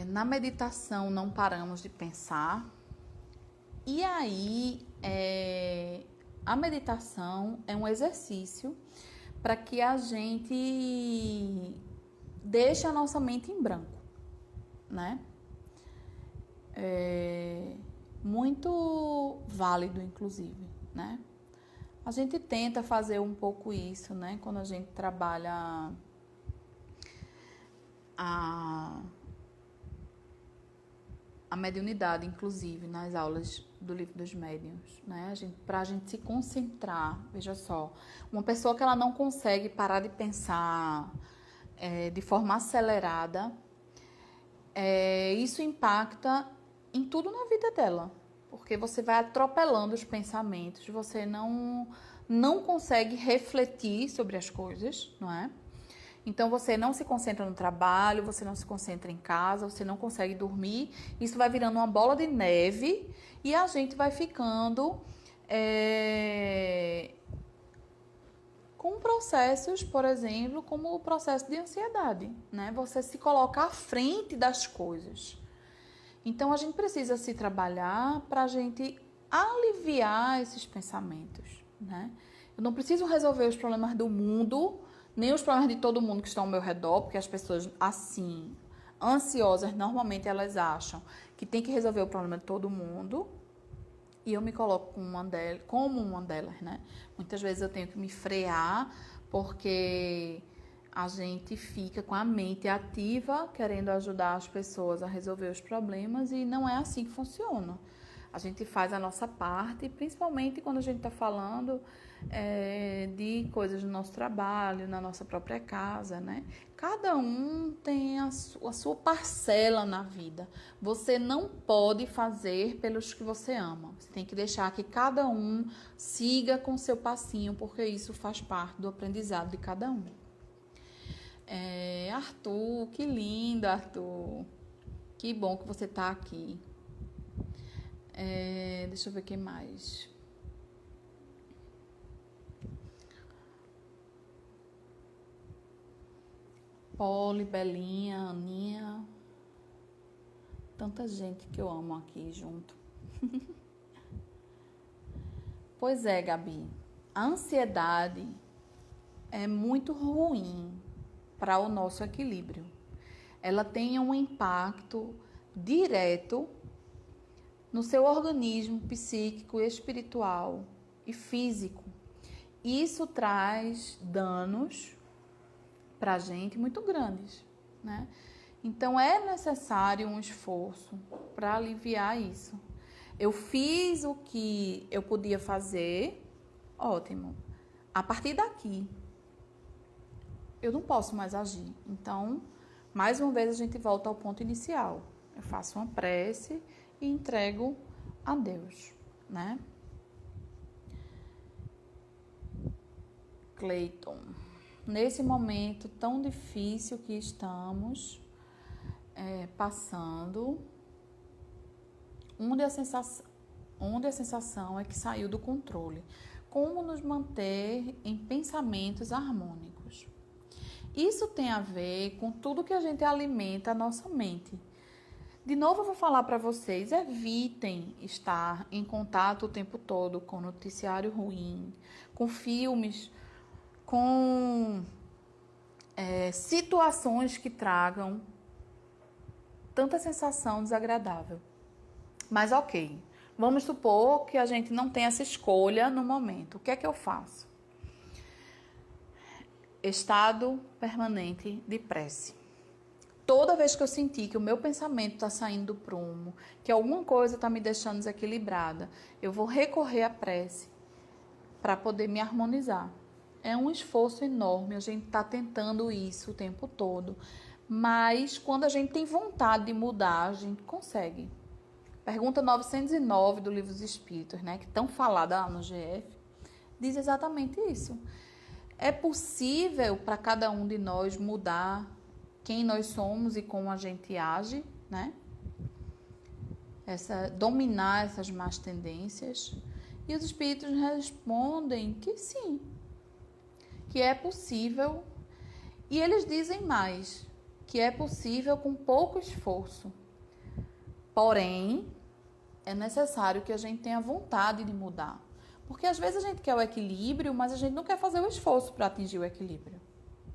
Na meditação não paramos de pensar. E aí, a meditação é um exercício para que a gente deixe a nossa mente em branco, né? Muito válido, inclusive, né? A gente tenta fazer um pouco isso, né? Quando a gente trabalha a mediunidade, inclusive, nas aulas do Livro dos Médiuns, né? Para a gente se concentrar, veja só, uma pessoa que ela não consegue parar de pensar de forma acelerada, isso impacta em tudo na vida dela, porque você vai atropelando os pensamentos, você não consegue refletir sobre as coisas, não é? Então, você não se concentra no trabalho, você não se concentra em casa, você não consegue dormir. Isso vai virando uma bola de neve e a gente vai ficando com processos, por exemplo, como o processo de ansiedade, né? Você se coloca à frente das coisas. Então, a gente precisa se trabalhar para a gente aliviar esses pensamentos, né? Eu não preciso resolver os problemas do mundo, nem os problemas de todo mundo que estão ao meu redor, porque as pessoas, assim, ansiosas, normalmente elas acham que tem que resolver o problema de todo mundo. E eu me coloco como uma delas, né? Muitas vezes eu tenho que me frear, porque a gente fica com a mente ativa, querendo ajudar as pessoas a resolver os problemas, e não é assim que funciona. A gente faz a nossa parte, principalmente quando a gente está falando de coisas do nosso trabalho, na nossa própria casa, né? Cada um tem a sua parcela na vida. Você não pode fazer pelos que você ama. Você tem que deixar que cada um siga com seu passinho, porque isso faz parte do aprendizado de cada um. Arthur, que lindo, Arthur. Que bom que você está aqui. Deixa eu ver quem mais. Poli, Belinha, Aninha. Tanta gente que eu amo aqui junto. Pois é, Gabi. A ansiedade é muito ruim para o nosso equilíbrio. Ela tem um impacto direto no seu organismo psíquico, espiritual e físico. Isso traz danos para a gente muito grandes, né? Então é necessário um esforço para aliviar isso. Eu fiz o que eu podia fazer, ótimo. A partir daqui, eu não posso mais agir. Então, mais uma vez a gente volta ao ponto inicial. Eu faço uma prece e entrego a Deus, né? Cleiton, nesse momento tão difícil que estamos passando, onde a sensação é que saiu do controle. Como nos manter em pensamentos harmônicos? Isso tem a ver com tudo que a gente alimenta a nossa mente. De novo, eu vou falar para vocês, evitem estar em contato o tempo todo com noticiário ruim, com filmes, com situações que tragam tanta sensação desagradável. Mas ok, vamos supor que a gente não tem essa escolha no momento. O que é que eu faço? Estado permanente de prece. Toda vez que eu sentir que o meu pensamento está saindo do prumo, que alguma coisa está me deixando desequilibrada, eu vou recorrer à prece para poder me harmonizar. É um esforço enorme, a gente está tentando isso o tempo todo. Mas quando a gente tem vontade de mudar, a gente consegue. Pergunta 909 do Livro dos Espíritos, né, que tão falada lá no GF, diz exatamente isso. É possível para cada um de nós mudar quem nós somos e como a gente age, né? Dominar essas más tendências. E os espíritos respondem que sim, que é possível. E eles dizem mais, que é possível com pouco esforço. Porém, é necessário que a gente tenha vontade de mudar. Porque às vezes a gente quer o equilíbrio, mas a gente não quer fazer o esforço para atingir o equilíbrio,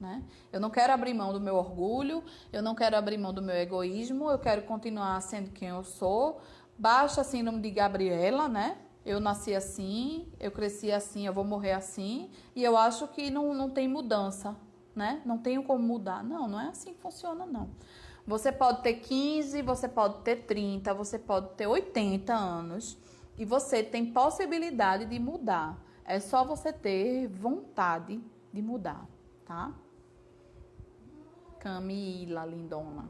né? Eu não quero abrir mão do meu orgulho, eu não quero abrir mão do meu egoísmo, eu quero continuar sendo quem eu sou. Baixa a síndrome de Gabriela, né? Eu nasci assim, eu cresci assim, eu vou morrer assim, e eu acho que não tem mudança, né? Não tenho como mudar. Não é assim que funciona, não. Você pode ter 15, você pode ter 30, você pode ter 80 anos e você tem possibilidade de mudar. É só você ter vontade de mudar, tá? Camila, lindona.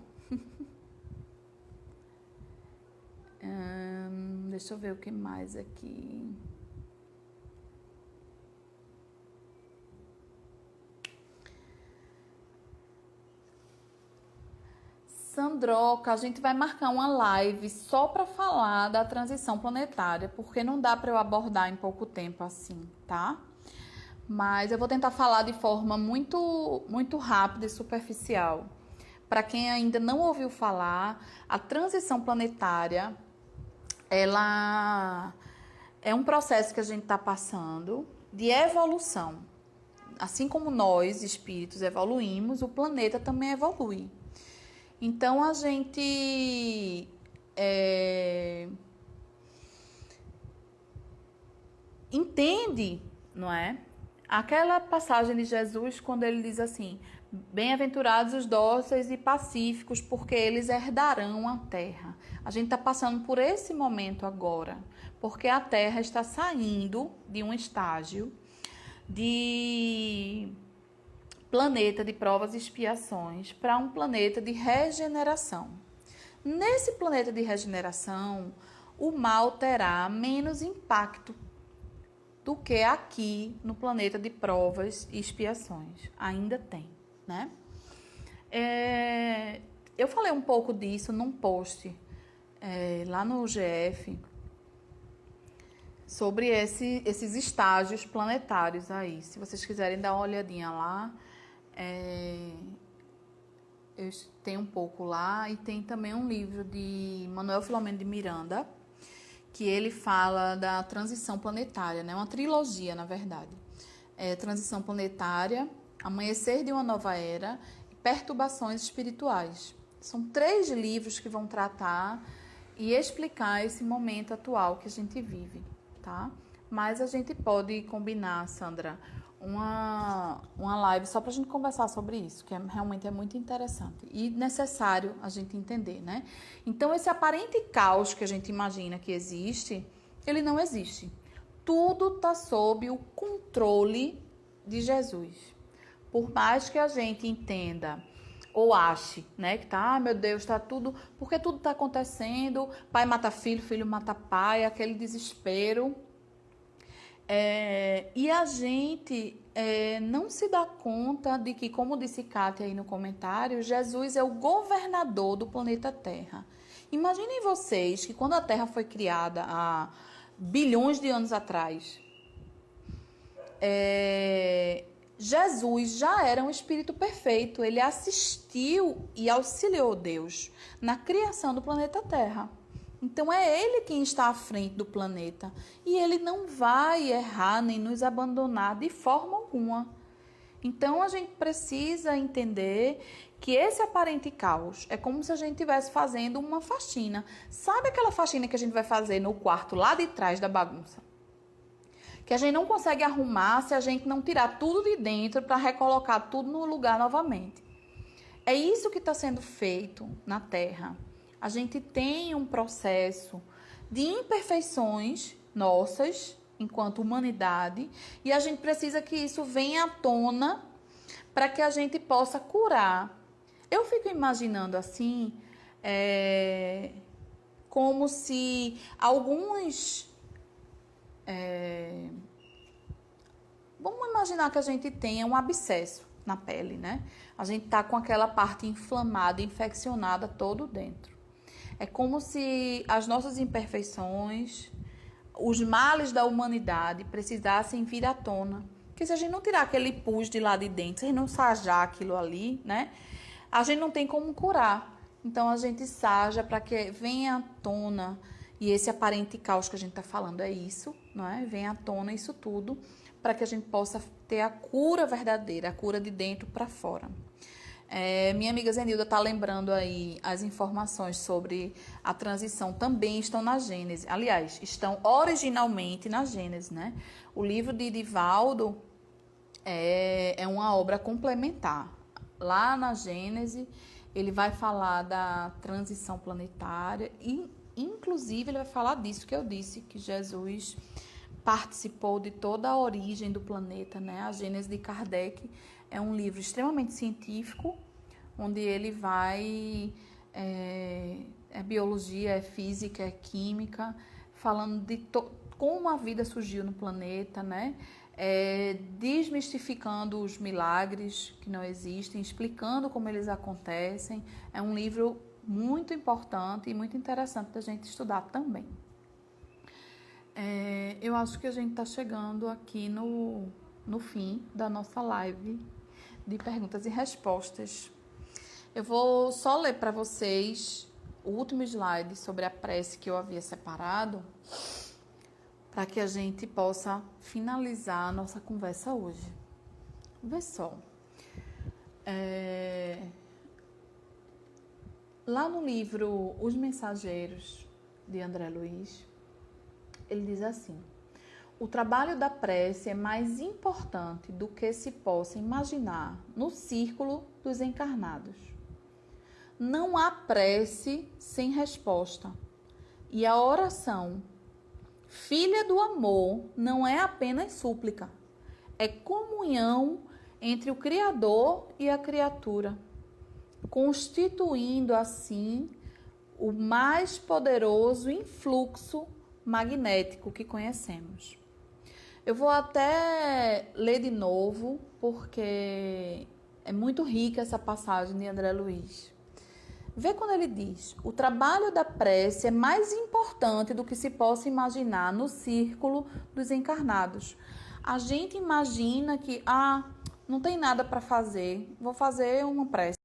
Deixa eu ver o que mais aqui. Sandroca, a gente vai marcar uma live só para falar da transição planetária, porque não dá para eu abordar em pouco tempo assim, tá? Mas eu vou tentar falar de forma muito, muito rápida e superficial. Para quem ainda não ouviu falar, a transição planetária, ela é um processo que a gente está passando de evolução. Assim como nós, espíritos, evoluímos, o planeta também evolui. Então, a gente entende, não é? Aquela passagem de Jesus, quando ele diz assim, Bem-aventurados os dóceis e pacíficos, porque eles herdarão a terra. A gente está passando por esse momento agora, porque a terra está saindo de um estágio de planeta de provas e expiações para um planeta de regeneração. Nesse planeta de regeneração, o mal terá menos impacto do que aqui no planeta de provas e expiações. Ainda tem, né? Eu falei um pouco disso num post lá no GF sobre esses estágios planetários aí. Se vocês quiserem dar uma olhadinha lá, eu tenho um pouco lá, e tem também um livro de Manuel Filomeno de Miranda, que ele fala da transição planetária, né? Uma trilogia, na verdade. Transição planetária, Amanhecer de uma Nova Era e Perturbações Espirituais. São 3 livros que vão tratar e explicar esse momento atual que a gente vive, tá? Mas a gente pode combinar, Sandra, uma live só para a gente conversar sobre isso, que realmente é muito interessante e necessário a gente entender, né? Então, esse aparente caos que a gente imagina que existe, ele não existe. Tudo está sob o controle de Jesus. Por mais que a gente entenda ou ache, né, que tá, meu Deus, tá tudo, porque tudo está acontecendo, pai mata filho, filho mata pai, aquele desespero. E a gente não se dá conta de que, como disse Kátia aí no comentário, Jesus é o governador do planeta Terra. Imaginem vocês que quando a Terra foi criada há bilhões de anos atrás, Jesus já era um espírito perfeito. Ele assistiu e auxiliou Deus na criação do planeta Terra. Então é ele quem está à frente do planeta. E ele não vai errar nem nos abandonar de forma alguma. Então a gente precisa entender que esse aparente caos é como se a gente estivesse fazendo uma faxina. Sabe aquela faxina que a gente vai fazer no quarto lá de trás da bagunça? Que a gente não consegue arrumar se a gente não tirar tudo de dentro para recolocar tudo no lugar novamente. É isso que está sendo feito na Terra. A gente tem um processo de imperfeições nossas, enquanto humanidade, e a gente precisa que isso venha à tona para que a gente possa curar. Eu fico imaginando assim, como se alguns... Vamos imaginar que a gente tenha um abscesso na pele, né? A gente tá com aquela parte inflamada, infeccionada todo dentro. É como se as nossas imperfeições, os males da humanidade precisassem vir à tona. Porque se a gente não tirar aquele pus de lá de dentro, se a gente não sajar aquilo ali, né? A gente não tem como curar. Então a gente saja para que venha à tona. E esse aparente caos que a gente está falando é isso, não é? Venha à tona isso tudo, para que a gente possa ter a cura verdadeira, a cura de dentro para fora. Minha amiga Zenilda está lembrando aí as informações sobre a transição também estão na Gênese. Aliás, estão originalmente na Gênese, né? O livro de Divaldo é uma obra complementar. Lá na Gênese, ele vai falar da transição planetária e, inclusive, ele vai falar disso que eu disse, que Jesus participou de toda a origem do planeta, né? A Gênese de Kardec é um livro extremamente científico, onde ele vai... É biologia, é física, é química, falando de como a vida surgiu no planeta, né? Desmistificando os milagres que não existem, explicando como eles acontecem. É um livro muito importante e muito interessante da gente estudar também. Eu acho que a gente está chegando aqui no fim da nossa live de perguntas e respostas. Eu vou só ler para vocês o último slide sobre a prece que eu havia separado, para que a gente possa finalizar a nossa conversa hoje. Vê só. Lá no livro Os Mensageiros, de André Luiz, ele diz assim: O trabalho da prece é mais importante do que se possa imaginar no círculo dos encarnados. Não há prece sem resposta. E a oração, filha do amor, não é apenas súplica. É comunhão entre o Criador e a criatura, constituindo assim o mais poderoso influxo magnético que conhecemos. Eu vou até ler de novo, porque é muito rica essa passagem de André Luiz. Vê quando ele diz: o trabalho da prece é mais importante do que se possa imaginar no círculo dos encarnados. A gente imagina que, não tem nada para fazer, vou fazer uma prece.